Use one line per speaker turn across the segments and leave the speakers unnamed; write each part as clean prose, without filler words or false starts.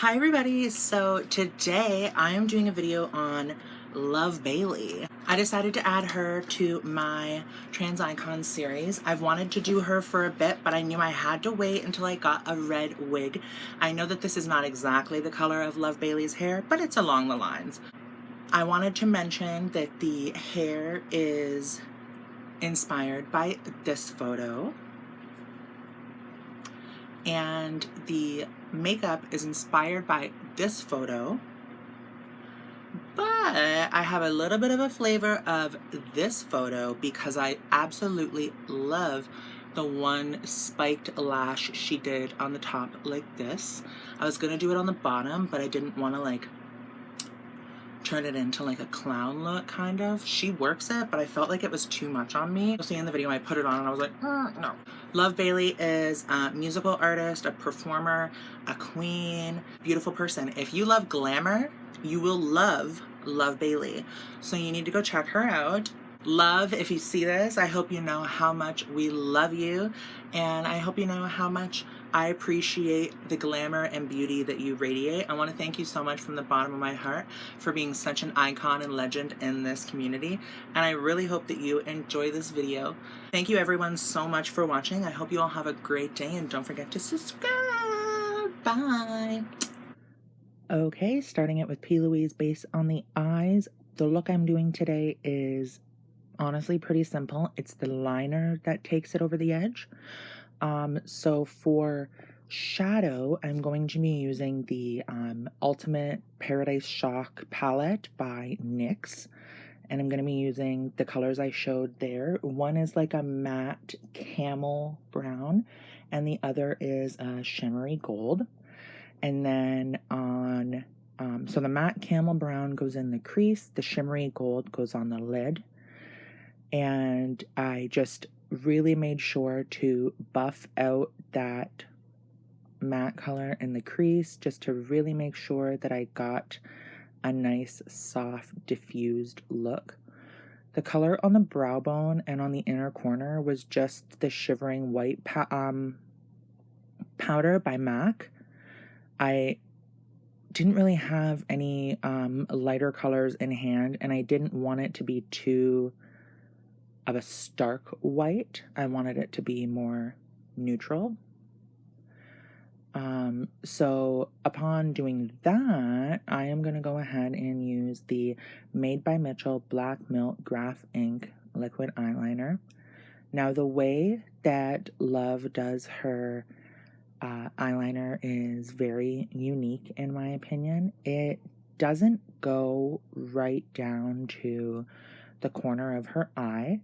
Hi everybody, so today I am doing a video on Love Bailey. I decided to add her to my Trans Icons series. I've wanted to do her for a bit, but I knew I had to wait until I got a red wig. I know that this is not exactly the color of Love Bailey's hair, but it's along the lines. I wanted to mention that the hair is inspired by this photo, and the makeup is inspired by this photo, but I have a little bit of a flavor of this photo because I absolutely love the one spiked lash she did on the top like this. I was gonna do it on the bottom, but I didn't want to like turn it into like a clown look kind of. She works it, but I felt like it was too much on me. You'll see in the video I put it on and I was like, no. Love Bailey is a musical artist, a performer, a queen, beautiful person. If you love glamour, you will love Love Bailey. So you need to go check her out. Love, if you see this, I hope you know how much we love you, and I hope you know how much I appreciate the glamour and beauty that you radiate. I want to thank you so much from the bottom of my heart for being such an icon and legend in this community, and I really hope that you enjoy this video. Thank you everyone so much for watching. I hope you all have a great day, and don't forget to subscribe. Bye! Okay, starting it with Louise Base on the eyes. The look I'm doing today is honestly pretty simple. It's the liner that takes it over the edge. So for shadow, I'm going to be using the Ultimate Paradise Shock palette by NYX, and I'm going to be using the colors I showed there. One is like a matte camel brown, and the other is a shimmery gold. And then on, so the matte camel brown goes in the crease, the shimmery gold goes on the lid. And I just really made sure to buff out that matte color in the crease just to really make sure that I got a nice, soft, diffused look. The color on the brow bone and on the inner corner was just the Shivering White powder by MAC. I didn't really have any lighter colors in hand, and I didn't want it to be too of a stark white. I wanted it to be more neutral. So upon doing that, I am going to go ahead and use the Made by Mitchell Black Milk Graph Ink Liquid Eyeliner. Now the way that Love does her eyeliner is very unique in my opinion. It doesn't go right down to the corner of her eye.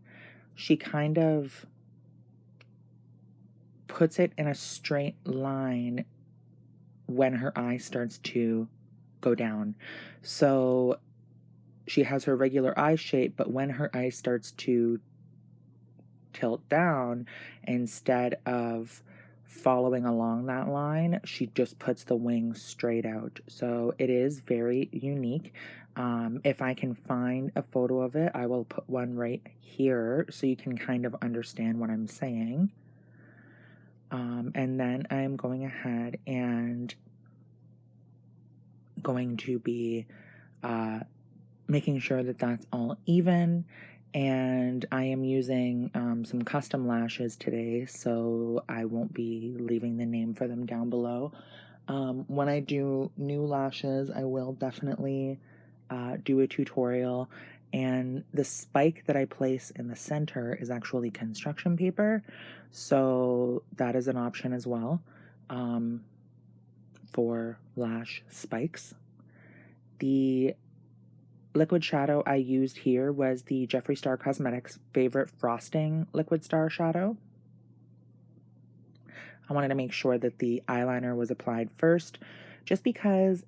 She kind of puts it in a straight line when her eye starts to go down. So she has her regular eye shape, but when her eye starts to tilt down, instead of following along that line, she just puts the wings straight out. So it is very unique. If I can find a photo of it, I will put one right here so you can kind of understand what I'm saying. And then I'm going ahead and going to be making sure that that's all even. And I am using some custom lashes today, so I won't be leaving the name for them down below. When I do new lashes, I will definitely do a tutorial. And the spike that I place in the center is actually construction paper, so that is an option as well for lash spikes. The liquid shadow I used here was the Jeffree Star Cosmetics Favorite Frosting Liquid Star Shadow. I wanted to make sure that the eyeliner was applied first, just because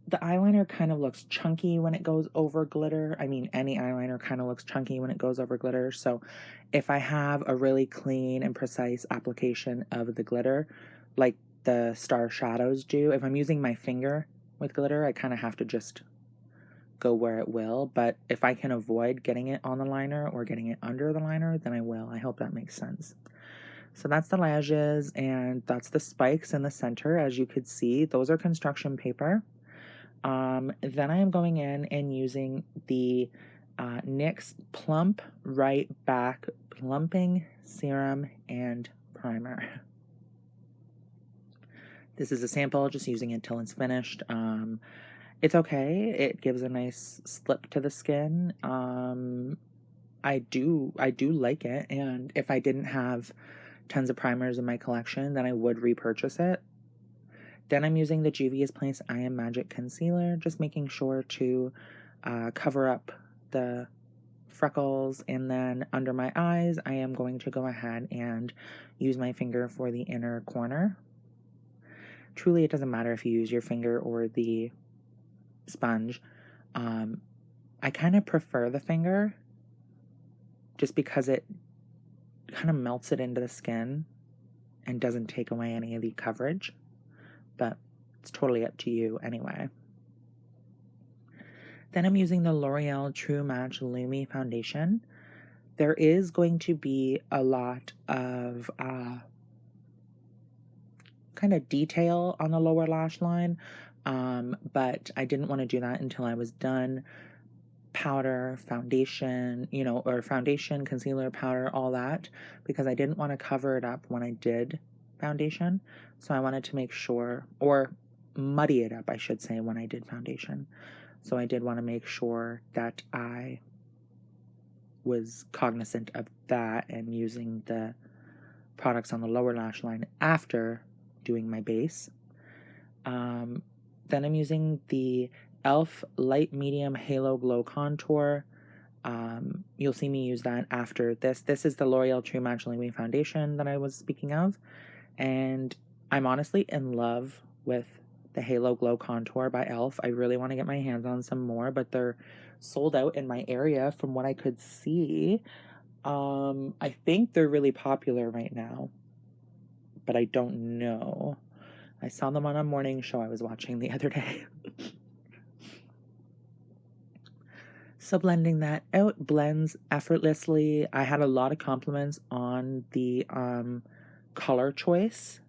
the eyeliner kind of looks chunky when it goes over glitter. I mean, any eyeliner kind of looks chunky when it goes over glitter. So if I have a really clean and precise application of the glitter, like the star shadows do, if I'm using my finger with glitter, I kind of have to just go where it will. But if I can avoid getting it on the liner or getting it under the liner, then I will. I hope that makes sense. So that's the lashes, and that's the spikes in the center. As you could see, those are construction paper. Then I am going in and using the NYX Plump Right Back Plumping Serum and Primer. This is a sample, just using it till it's finished. It's okay. It gives a nice slip to the skin. I do like it, and if I didn't have tons of primers in my collection, then I would repurchase it. Then I'm using the Juvia's Place I Am Magic Concealer, just making sure to cover up the freckles, and then under my eyes, I am going to go ahead and use my finger for the inner corner. Truly, it doesn't matter if you use your finger or the sponge. I kind of prefer the finger just because it kind of melts it into the skin and doesn't take away any of the coverage, but it's totally up to you anyway. Then I'm using the L'Oreal True Match Lumi Foundation. There is going to be a lot of kind of detail on the lower lash line, but I didn't want to do that until I was done. Powder, foundation, or foundation, concealer, powder, all that, because I didn't want to cover it up when I did foundation. So I wanted to make sure, or muddy it up, I should say, when I did foundation. So I did want to make sure that I was cognizant of that and using the products on the lower lash line after doing my base. Then I'm using the e.l.f. Light Medium Halo Glow Contour. You'll see me use that after this. This is the L'Oreal True Match Lumi Foundation that I was speaking of. And I'm honestly in love with the Halo Glow Contour by e.l.f. I really want to get my hands on some more, but they're sold out in my area from what I could see. I think they're really popular right now, but I don't know. I saw them on a morning show I was watching the other day. So blending that out blends effortlessly. I had a lot of compliments on the color choice.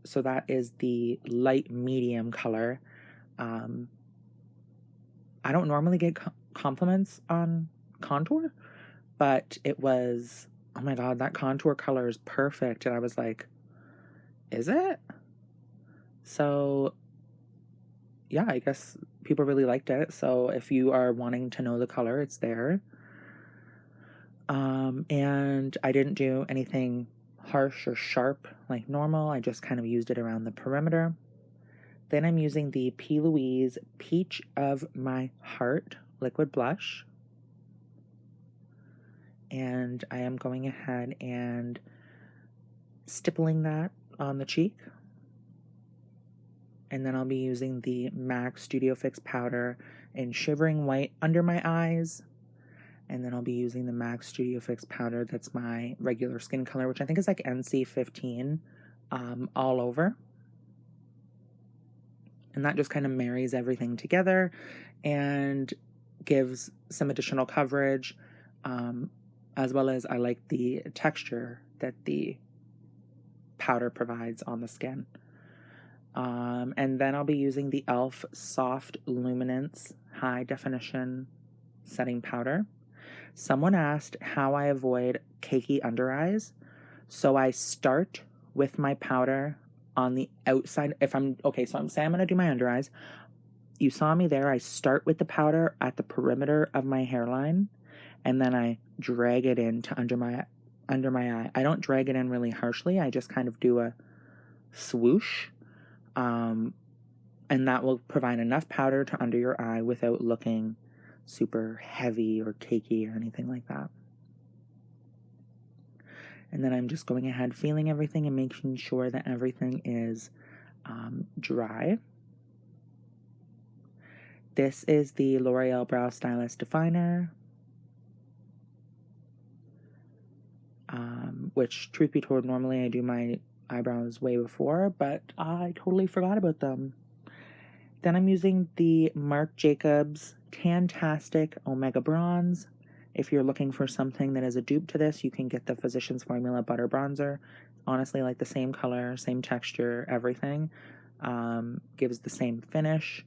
So that is the light medium color. I don't normally get compliments on contour, but it was, oh my god, that contour color is perfect. And I was like, is it? So yeah, I guess people really liked it. So if you are wanting to know the color, it's there. And I didn't do anything harsh or sharp like normal. I just kind of used it around the perimeter. Then I'm using the P. Louise Peach of My Heart liquid blush. And I am going ahead and stippling that on the cheek. And then I'll be using the MAC Studio Fix powder in Shivering White under my eyes. And then I'll be using the MAC Studio Fix powder that's my regular skin color, which I think is like NC15, all over. And that just kind of marries everything together and gives some additional coverage, as well as I like the texture that the powder provides on the skin. And then I'll be using the e.l.f. Soft Luminance High Definition Setting Powder. Someone asked how I avoid cakey under eyes. So I start with my powder on the outside. So I'm going to do my under eyes. You saw me there. I start with the powder at the perimeter of my hairline, and then I drag it into under my eye. I don't drag it in really harshly. I just kind of do a swoosh. And that will provide enough powder to under your eye without looking super heavy or cakey or anything like that. And then I'm just going ahead, feeling everything and making sure that everything is dry. This is the L'Oreal Brow Stylist Definer, which, truth be told, normally I do my eyebrows way before, but I totally forgot about them. Then I'm using the Marc Jacobs Tantastic Omega Bronze If you're looking for something that is a dupe to this, you can get the Physicians Formula Butter Bronzer. Honestly, like the same color, same texture, everything. Gives the same finish.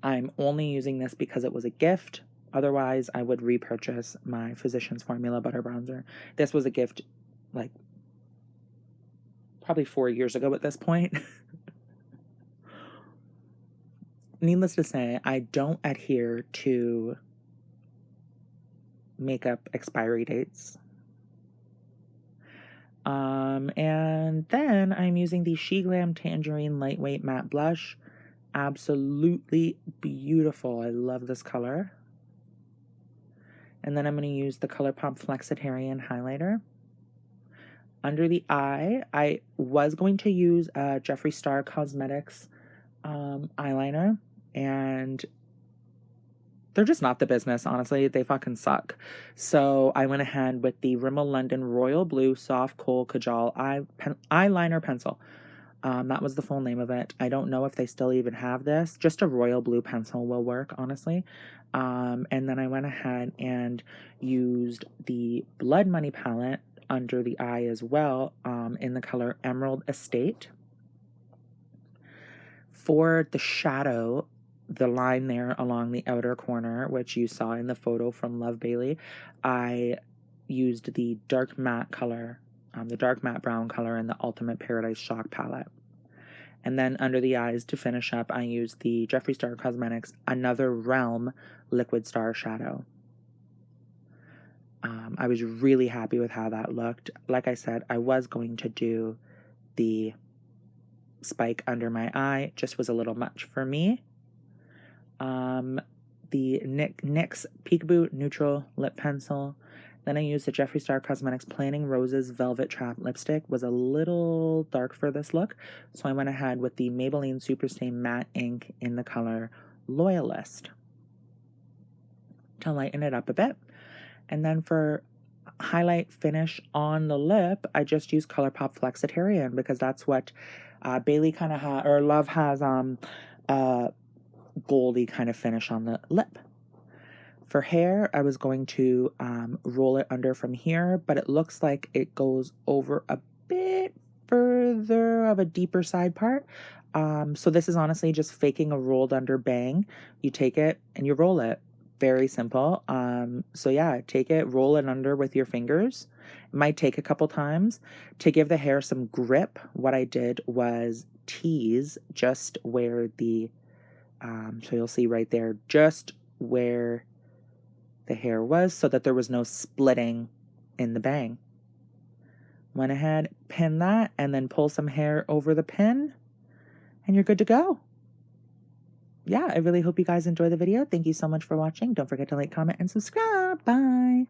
I'm only using this because it was a gift. Otherwise, I would repurchase my Physicians Formula Butter Bronzer. This was a gift, like, probably 4 years ago at this point. Needless to say, I don't adhere to makeup expiry dates. And then I'm using the She Glam Tangerine Lightweight Matte Blush. Absolutely beautiful. I love this color. And then I'm going to use the Colourpop Flexetarian highlighter. Under the eye, I was going to use a Jeffree Star Cosmetics eyeliner, and they're just not the business, honestly. They fucking suck. So I went ahead with the Rimmel London Royal Blue Soft Kohl Kajal Eyeliner Pencil. That was the full name of it. I don't know if they still even have this. Just a royal blue pencil will work, honestly. And then I went ahead and used the Blood Money palette under the eye as well, in the color Emerald Estate. For the shadow, the line there along the outer corner, which you saw in the photo from Love Bailey, I used the dark matte color, the dark matte brown color in the Ultimate Paradise Shock palette. And then under the eyes, to finish up, I used the Jeffree Star Cosmetics Another Realm Liquid Star Shadow. I was really happy with how that looked. Like I said, I was going to do the spike under my eye. Just was a little much for me. The NYX Peekaboo Neutral Lip Pencil. Then I used the Jeffree Star Cosmetics Planning Roses Velvet Trap Lipstick. Was a little dark for this look, so I went ahead with the Maybelline Superstay Matte Ink in the color Loyalist to lighten it up a bit. And then for highlight finish on the lip, I just used Colourpop Flexetarian because that's what Bailey kind of has, or Love has, goldy kind of finish on the lip. For hair, I was going to roll it under from here, but it looks like it goes over a bit further of a deeper side part. So this is honestly just faking a rolled under bang. You take it and you roll it. Very simple. So yeah, take it, roll it under with your fingers. It might take a couple times. To give the hair some grip, what I did was tease just where the, so you'll see right there, just where the hair was, so that there was no splitting in the bang. Went ahead, pin that, and then pull some hair over the pin, and you're good to go. Yeah, I really hope you guys enjoy the video. Thank you so much for watching. Don't forget to like, comment, and subscribe. Bye.